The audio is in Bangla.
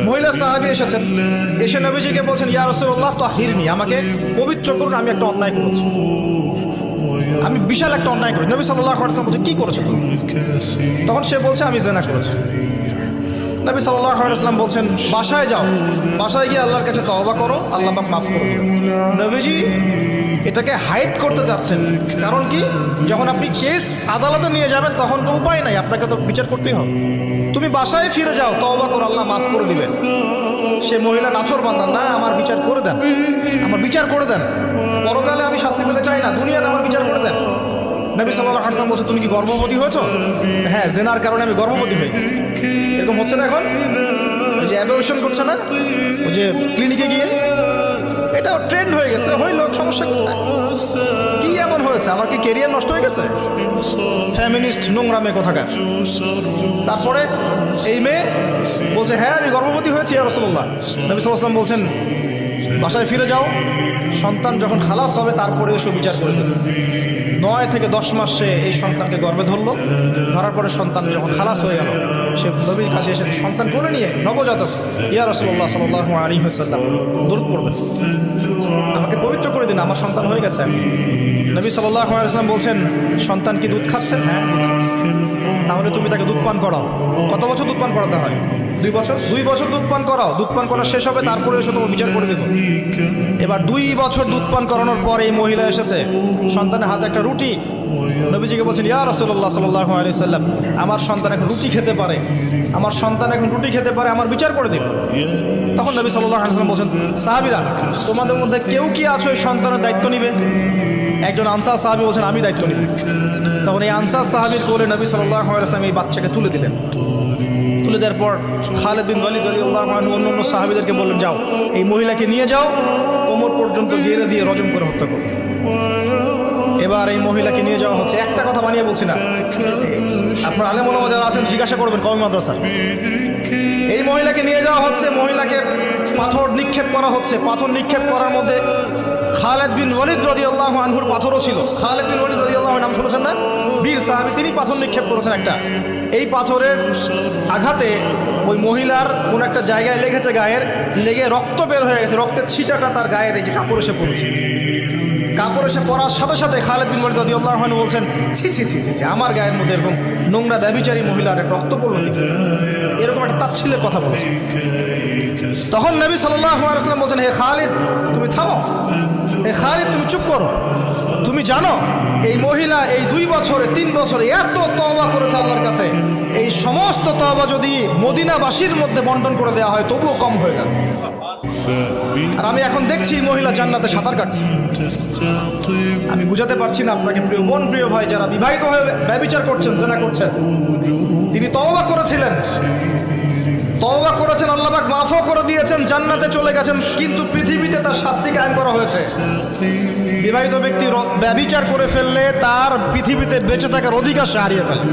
মহিলা সাহাবী এসেছেন, এসে নবীজিকে বলছেন, ইয়া রাসূলুল্লাহ তাহিরনি, আমাকে পবিত্র করুন, আমি একটা অন্যায় করেছি, আমি বিশাল একটা অন্যায় করেছি। নবী সাল্লাল্লাহু আলাইহি ওয়াসাল্লাম বলছেন, কি করেছো তুমি? তখন সে বলছে, আমি জিনা করেছি। নবী সাল্লাল্লাহু আলাইহি ওয়াসাল্লাম বলছেন, বাসায় যাও, বাসায় গিয়ে আল্লাহর কাছে তওবা করো, আল্লাহ পাক মাফ করে দেবেন। নবীজি এটাকে হাইড করতে যাচ্ছেন, কারণ কি, যখন আপনি কেস আদালতে নিয়ে যাবেন তখন তো উপায় নাই, আপনাকে তো বিচার করতেই হবে। তুমি বাসায় ফিরে যাও, তওবা করো, আল্লাহ মাফ করে দিবেন। সে মহিলা নাছরবান্দা, না আমার বিচার করে দেন, আমার বিচার করে দেন, পরকালে আমি শাস্তি পেতে চাই না, দুনিয়াতে আমার বিচার করে দেন। নবী সাল্লাল্লাহু আলাইহি ওয়াসাল্লাম বলছে, তুমি কি গর্ভবতী হয়েছো? হ্যাঁ, জেনার কারণে আমি গর্ভবতী হয়ে গেছি। এরকম হচ্ছে না এখন, ওই যে অ্যাবর্শন করছে না, ওই যে ক্লিনিকে গিয়ে, এটাও ট্রেন্ড হয়ে গেছে, হইল, সমস্যা কোথায়? কি এমন হয়েছে? আমার কি কেরিয়ার নষ্ট হয়ে গেছে? ফ্যামিনিস্ট নোংরা মেয়ে কোথাকার। তারপরে এই মেয়ে বলছে, হ্যাঁ আমি গর্ভবতী হয়েছি ইয়া রাসূলুল্লাহ। নবী সাল্লাল্লাহু আলাইহি ওয়াসাল্লাম বলছেন, বাসায় ফিরে যাও, সন্তান যখন খালাস হবে তারপরে এসে বিচার করে দেবে। 9 থেকে 10 মাস সে এই সন্তানকে গর্ভে ধরলো, ধরার পরে সন্তান যখন খালাস হয়ে গেল, সে নবীর কাছে এসে সন্তান কোলে নিয়ে, নবজাতক, ইয়া রাসূলুল্লাহ সাল্লাল্লাহু আলাইহি ওয়াসাল্লাম দরুদ পড়বেন, আমাকে পবিত্র করে দিন, আমার সন্তান হয়ে গেছে। নবী সাল্লাল্লাহু আলাইহি ওয়াসাল্লাম বলছেন, সন্তান কি দুধ খাচ্ছেন? হ্যাঁ, দুধ খাচ্ছে। তাহলে তুমি তাকে দুধ পান করাও। কত বছর দুধ পান করাতে হয়? 2 বছর। 2 বছর দুধ পান করাও, দুধ পান করা শেষ হবে, তারপরে এসে তোমার বিচার করে দেবো। এবার 2 বছর দুধ পান করানোর পর এই মহিলা এসেছে, সন্তানের হাতে একটা রুটি, নবীজিকে বলছেন, ইয়া রাসূলুল্লাহ সাল্লাল্লাহু আলাইহি ওয়াসাল্লাম, আমার সন্তান এখন রুটি খেতে পারে, আমার সন্তান এখন রুটি খেতে পারে, আমার বিচার করে দিন। তখন নবী সাল্লাল্লাহু আলাইহি ওয়াসাল্লাম বলছেন, সাহাবীরা, তোমাদের মধ্যে কেউ কি আছো এই সন্তানের দায়িত্ব নিবে? একজন আনসার সাহাবী বলছেন, আমি দায়িত্ব নিব। তখন এই আনসার সাহাবীর কোলে নবী সাল্লাল্লাহু আলাইহি ওয়াসাল্লাম এই বাচ্চাকে তুলে দিলেন। তুলে দেওয়ার পর খালিদ বিন ওয়ালিদ রাদিয়াল্লাহু আনহু অন্য সাহাবীদেরকে বললেন, যাও এই মহিলাকে নিয়ে যাও, কোমর পর্যন্ত গেড়ে দিয়ে রজম করে হত্যা করো। এবার এই মহিলাকে নিয়ে যাওয়া হচ্ছে, একটা কথা বানিয়ে বলছি না, আপনার আলেম ওলামা যারা আছেন জিজ্ঞাসা করবেন কওমি মাদ্রাসা। এই মহিলাকে নিয়ে যাওয়া হচ্ছে, মহিলাকে পাথর নিক্ষেপ করা হচ্ছে। পাথর নিক্ষেপ করার মধ্যে খালিদ বিন ওয়ালিদ রাদিয়াল্লাহু আনহুর পাথরও ছিল। খালিদ বিন ওয়ালিদ রাদিয়াল্লাহু আনহু নাম শুনেছেন না? বীর সাহাবী, তিনি পাথর নিক্ষেপ করেছেন একটা। এই পাথরের আঘাতে ওই মহিলার কোন একটা জায়গায় লেগেছে, গায়ের লেগে রক্ত বের হয়ে গেছে, রক্তের ছিটাটা তার গায়ের এই যে কাপড় এসে পড়েছে। কাপড় এসে পড়ার সাথে সাথে খালিদ বিন ওয়ালিদ রাদিয়াল্লাহু আনহু বলছেন, ছি ছি ছি ছি, আমার গায়ের মধ্যে এরকম নোংরা ব্যভিচারী মহিলার রক্ত পড়লো, এরকম একটা তাচ্ছিল্যের কথা বলছে। তখন নবী সাল্লাল্লাহু আলাইহি ওয়াসাল্লাম বলছেন, হে খালিদ তুমি থামো, হে খালিদ তুমি চুপ করো, তুমি জানো এই মহিলা এই 2 বছরে 3 বছরে এত তওবা করেছে আল্লাহর কাছে, এই সমস্ত তওবা যদি মদিনাবাসীর মধ্যে বন্টন করে দেওয়া হয় তবুও কম হয়ে যাবে। আর আমি এখন দেখছি মহিলা জান্নাতে সাঁতার কাটছে। আমি বুঝাতে পারছি না আপনাকে প্রিয় বোন, প্রিয় ভাই, যারা বিবাহিত হয়ে ব্যভিচার করছেন, জিনা করছেন, তিনি তওবা করেছিলেন, তওবা করেছেন, আল্লাহ পাক মাফও করে দিয়েছেন, জান্নাতে চলে গেছেন, কিন্তু পৃথিবীতে তার শাস্তি কায়েম করা হয়েছে। বিবাহিত ব্যক্তি ব্যভিচার করে ফেললে তার পৃথিবীতে বেঁচে থাকার অধিকার সে হারিয়ে ফেলে।